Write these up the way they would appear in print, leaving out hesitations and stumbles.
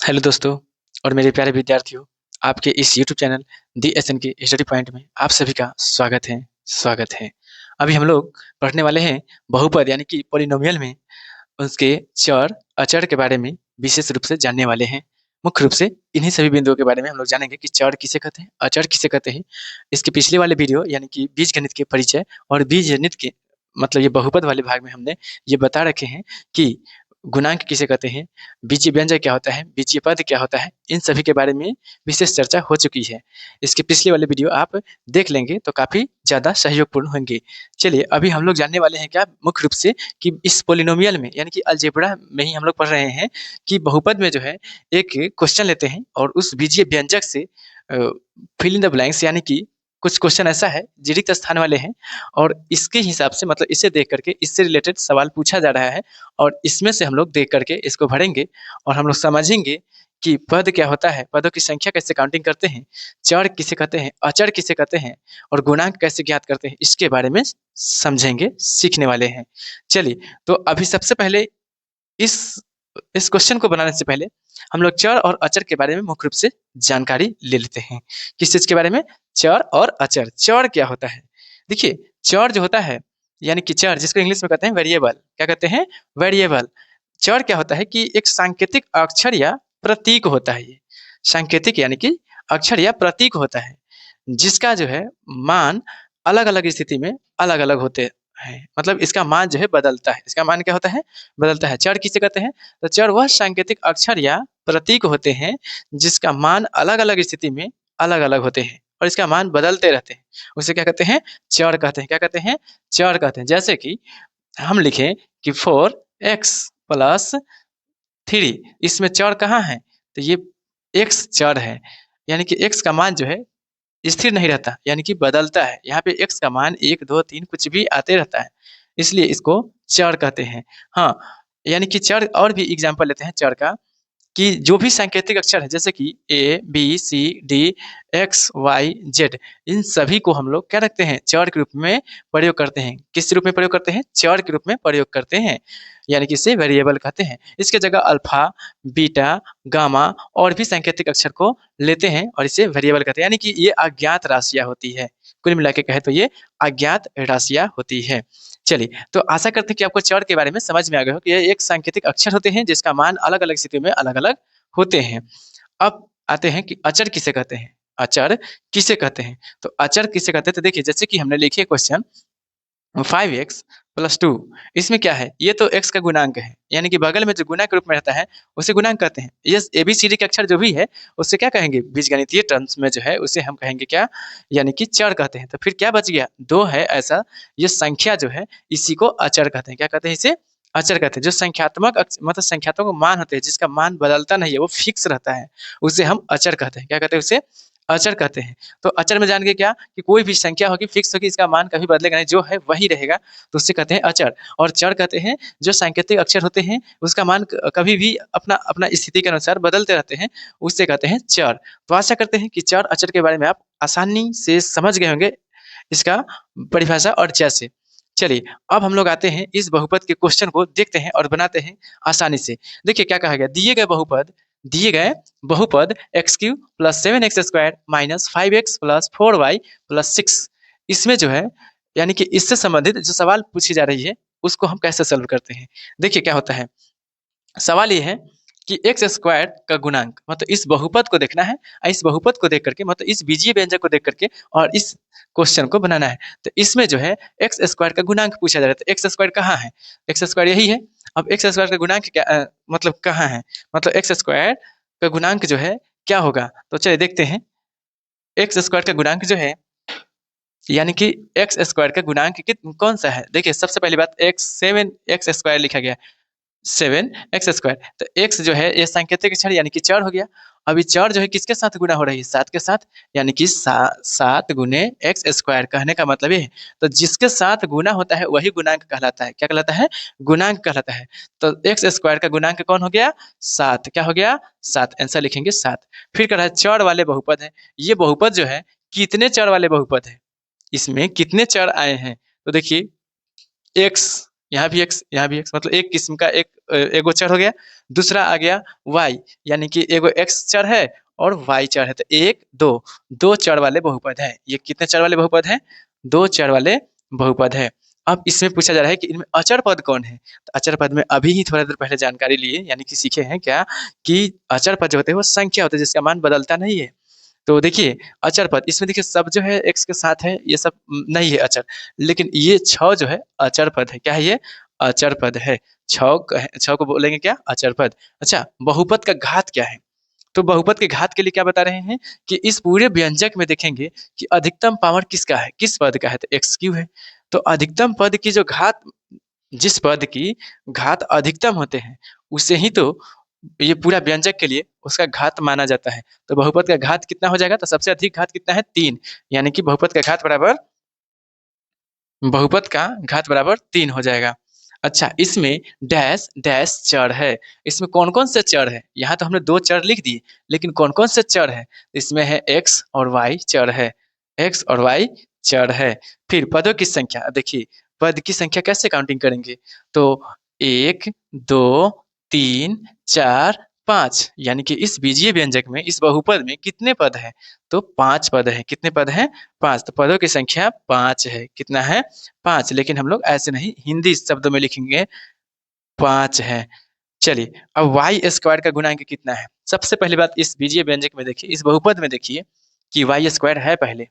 Hello दोस्तों और मेरे प्यारे विद्यार्थियों, आपके इस यूट्यूब चैनल दी एस एन के स्टडी पॉइंट में आप सभी का स्वागत है। अभी हम लोग पढ़ने वाले हैं बहुपद यानी कि पॉलिनोमियल में उसके चर अचर के बारे में विशेष रूप से जानने वाले हैं। मुख्य रूप से इन्हीं सभी बिंदुओं के बारे में हम लोग जानेंगे कि चर किसे कहते हैं, अचर किसे कहते हैं। इसके पिछले वाले वीडियो यानी कि बीजगणित के परिचय और बीजगणित के मतलब ये बहुपद वाले भाग में हमने ये बता रखे हैं कि गुणांक किसे कहते हैं, बीजीय व्यंजक क्या होता है, बीजीय पद क्या होता है, इन सभी के बारे में विशेष चर्चा हो चुकी है। इसके पिछले वाले वीडियो आप देख लेंगे तो काफ़ी ज़्यादा सहयोगपूर्ण होंगे। चलिए अभी हम लोग जानने वाले हैं क्या मुख्य रूप से कि इस पॉलिनोमियल में यानी कि अलजेब्रा में ही हम लोग पढ़ रहे हैं कि बहुपद में जो है एक क्वेश्चन लेते हैं और उस बीजीय व्यंजक से फिल इन द ब्लैंक्स यानी कि कुछ क्वेश्चन ऐसा है जो रिक्त स्थान वाले हैं और इसके हिसाब से मतलब इसे देख करके इससे रिलेटेड सवाल पूछा जा रहा है और इसमें से हम लोग देख करके इसको भरेंगे और हम लोग समझेंगे कि पद क्या होता है, पदों की संख्या कैसे काउंटिंग करते हैं, चर किसे कहते हैं, अचर किसे कहते हैं और गुणांक कैसे ज्ञात करते हैं, इसके बारे में समझेंगे, सीखने वाले हैं। चलिए तो अभी सबसे पहले इस क्वेश्चन को बनाने से पहले हम लोग चर और अचर के बारे में मुख्य रूप से जानकारी ले लेते हैं। किस चीज के बारे में? चर और अचर। चर क्या होता है? देखिए चर जो होता है यानी कि चर जिसको इंग्लिश में कहते हैं वेरिएबल, क्या कहते हैं? वेरिएबल। चर क्या होता है कि एक सांकेतिक अक्षर या प्रतीक होता है। ये सांकेतिक यानी कि अक्षर या प्रतीक होता है जिसका जो है मान अलग अलग स्थिति में अलग अलग होते हैं, मतलब इसका मान जो है बदलता है। इसका मान क्या होता है? बदलता है। चर किसे कहते हैं? तो चर वह सांकेतिक अक्षर या प्रतीक होते हैं जिसका मान अलग अलग स्थिति में अलग अलग होते हैं और इसका मान बदलते रहते हैं, उसे क्या कहते हैं? चर कहते हैं। क्या कहते हैं? चर कहते हैं। जैसे कि हम लिखें कि 4x+3, इसमें चर कहाँ है? तो ये x चर है यानी कि x का मान जो है स्थिर नहीं रहता यानी कि बदलता है। यहाँ पे x का मान 1 2 3 कुछ भी आते रहता है, इसलिए इसको चर कहते हैं। हाँ, यानी कि चर और भी एग्जाम्पल लेते हैं चर का कि जो भी सांकेतिक अक्षर है जैसे कि A B C D X Y Z, इन सभी को हम लोग क्या रखते हैं? चर के रूप में प्रयोग करते हैं। किस रूप में प्रयोग करते हैं? चर के रूप में प्रयोग करते हैं, यानी कि इसे वेरिएबल कहते हैं। इसके जगह अल्फा बीटा गामा और भी सांकेतिक अक्षर को लेते हैं और इसे वेरिएबल कहते हैं, यानी कि ये अज्ञात राशियां होती है। कुल मिला के कहे तो ये अज्ञात राशियां होती है। चलिए तो आशा करते हैं कि आपको चर के बारे में समझ में आ गया हो कि ये एक सांकेतिक अक्षर होते हैं जिसका मान अलग अलग स्थिति में अलग अलग होते हैं। अब आते हैं कि अचर किसे कहते हैं। अचर किसे कहते हैं? तो अचर किसे कहते हैं तो देखिए जैसे कि हमने लिखिए क्वेश्चन 5x+2, इसमें क्या है? ये तो x का गुणांक है यानी कि बगल में जो गुणा के रूप में रहता है उसे गुणांक कहते हैं। ये ABCD के अक्षर जो भी है उससे क्या कहेंगे? बीजगणितीय टर्म्स में जो है उसे हम कहेंगे क्या? यानी कि चर कहते हैं। तो फिर क्या बच गया? 2 है ऐसा, ये संख्या जो है इसी को अचर कहते हैं। क्या कहते हैं? इसे अचर कहते हैं। जो संख्यात्मक मतलब संख्यात्मक मान होते हैं जिसका मान बदलता नहीं है, वो फिक्स रहता है, उसे हम अचर कहते हैं। क्या कहते हैं? उसे अचर कहते हैं। तो अचर में जान गए क्या कि कोई भी संख्या होगी फिक्स होगी, इसका मान कभी बदलेगा नहीं, जो है वही रहेगा, तो उससे कहते हैं अचर। और चर कहते हैं जो सांकेतिक अक्षर होते हैं उसका मान कभी भी अपना अपना स्थिति के अनुसार बदलते रहते हैं, उससे कहते हैं चर। तो आशा करते हैं कि चर अचर के बारे में आप आसानी से समझ गए होंगे इसका परिभाषा और जैसे। चलिए अब हम लोग आते हैं इस बहुपद के क्वेश्चन को देखते हैं और बनाते हैं आसानी से। देखिए क्या कहा गया, दिए गए बहुपद x³ + 7x² - 5x + 4y + 6, इसमें जो है यानी कि इससे संबंधित जो सवाल पूछी जा रही है उसको हम कैसे सॉल्व करते हैं। देखिए क्या होता है, सवाल ये है कि x² का गुणांक मतलब इस बहुपद को देखना है, इस बहुपद को देख करके मतलब इस बीजीय व्यंजक को देख करके और इस क्वेश्चन को बनाना है। तो इसमें जो है x² का गुणांक पूछा जा रहा है। तो x² कहाँ है? x² यही है। अब x² का गुणांक क्या मतलब कहाँ है? मतलब x² का गुणांक जो है क्या होगा? तो चलिए देखते हैं। x² का गुणांक जो है यानी कि x² का गुणांक कौन सा है? देखिए सबसे पहली बात 7x² लिखा गया है, 7x²। तो x जो है ये सांकेतिक अक्षर यानी कि चर हो गया। अभी चर जो है किसके साथ गुणा हो रही है? 7 के साथ, यानी कि 7 गुने x² कहने का मतलब ये है। तो जिसके साथ गुणा होता है वही गुणांक कहलाता है। क्या कहलाता है? गुणांक कहलाता है। तो x² का गुणांक कौन हो गया? 7। क्या हो गया? 7। आंसर लिखेंगे 7। फिर कह रहा है चर वाले बहुपद है। ये बहुपद जो है कितने चर वाले बहुपद है? इसमें कितने चर आए हैं? तो देखिए x यहाँ भी x, यहाँ भी x, मतलब एक किस्म का एगो चर हो गया। दूसरा आ गया y, यानी कि एगो x चर है और y चर है, तो एक दो, दो चर वाले बहुपद है। ये कितने चर वाले बहुपद है? दो चर वाले बहुपद है। अब इसमें पूछा जा रहा है कि इनमें अचर पद कौन है? तो अचर पद में अभी ही थोड़ा देर पहले जानकारी लिए, यानी कि सीखे हैं क्या कि अचर पद जो होते हैं वो संख्या होते हैं जिसका मान बदलता नहीं है। तो देखिए अचर पद, इसमें देखिए सब जो है x के साथ है, ये सब नहीं है अचर, लेकिन ये 6 जो है अचर पद है। क्या है ये? अचर पद है। 6 को बोलेंगे क्या? अचर पद। अच्छा, बहुपद का घात क्या है? तो बहुपद के घात के लिए क्या बता रहे हैं कि इस पूरे व्यंजक में देखेंगे कि अधिकतम पावर किसका है, किस पद का है? तो एक्स क्यू है। तो अधिकतम पद की जो घात, जिस पद की घात अधिकतम होते हैं उसे ही तो ये पूरा व्यंजक के लिए उसका घात माना जाता है। तो बहुपद का घात कितना हो जाएगा? तो सबसे अधिक घात कितना है? 3, यानी कि बहुपद का घात बराबर, बहुपद का घात बराबर 3 हो जाएगा। अच्छा, इसमें डैश डैश चर है। इसमें कौन कौन से चर है? यहाँ तो हमने 2 चर लिख दिए, लेकिन कौन कौन से चर है? इसमें है x और y चर है, x और y चर है। फिर पदों की संख्या, देखिए पद की संख्या कैसे काउंटिंग करेंगे? तो 1 2 3 4 5, यानी कि इस बीजीय व्यंजक में, इस बहुपद में कितने पद हैं? तो 5 पद हैं। कितने पद हैं? 5। तो पदों की संख्या 5 है। कितना है? 5। लेकिन हम लोग ऐसे नहीं, हिंदी शब्दों में लिखेंगे 5 है। चलिए, अब वाई स्क्वायर का गुणांक कितना है? सबसे पहली बात, इस बीजीय व्यंजक में देखिए, इस बहुपद में देखिए कि वाई स्क्वायर है पहले।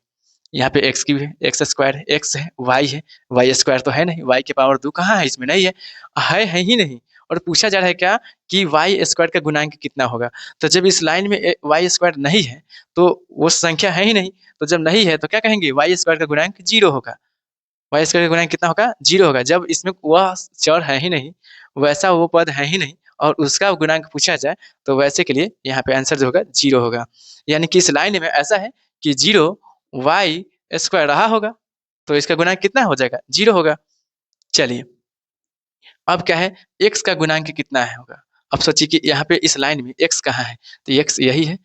यहाँ पे एक्स क्यूब है, एक्स स्क्वायर है, एक्स है, वाई है, वाई स्क्वायर तो है नहीं, वाई के पावर 2 कहाँ है? इसमें नहीं है, है ही नहीं। और पूछा जा रहा है क्या कि वाई स्क्वायर का गुणांक कितना होगा? तो जब इस लाइन में वाई स्क्वायर नहीं है तो वो संख्या है ही नहीं, तो जब नहीं है तो क्या कहेंगे? वाई स्क्वायर का गुणांक 0 होगा। वाई स्क्वायर का गुणांक कितना होगा? 0 होगा। जब इसमें वह चर है ही नहीं, वैसा वो पद है ही नहीं, और उसका गुणांक पूछा जाए तो वैसे के लिए यहाँ पे आंसर जो होगा 0 होगा। यानी कि इस लाइन में ऐसा है कि 0 वाई स्क्वायर रहा होगा, तो इसका गुणांक कितना हो जाएगा? 0 होगा। चलिए, अब क्या है? x का गुणांक कितना है होगा? अब सोचिए कि यहाँ पे इस लाइन में x कहाँ है? तो x यही है।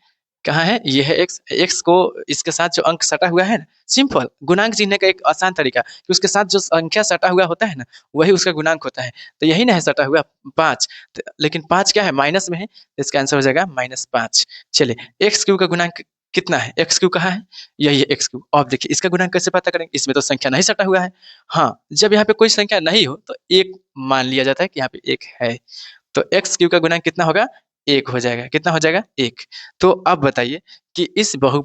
कहाँ है? ये है x। x को इसके साथ जो अंक सटा हुआ है ना, सिंपल गुणांक चिन्ह का एक आसान तरीका कि उसके साथ जो संख्या सटा हुआ होता है ना, वही उसका गुणांक होता है। तो यही ना है सटा हुआ 5। लेकिन 5 क्या है? माइनस में है, तो इसका आंसर हो जाएगा -5। चलिए, एक्स क्यू का गुणांक कितना है? एक्स क्यू कहाँ है? यही है एक्स क्यू। अब देखिए इसका गुणांक कैसे पता करेंगे? इसमें तो संख्या नहीं सटा हुआ है। हाँ, जब यहाँ पे कोई संख्या नहीं हो तो 1 मान लिया जाता है कि यहाँ पे 1 है। तो एक्स क्यू का गुणांक कितना होगा? 1 हो जाएगा। कितना हो जाएगा? 1। तो अब बताइए कि इस बहु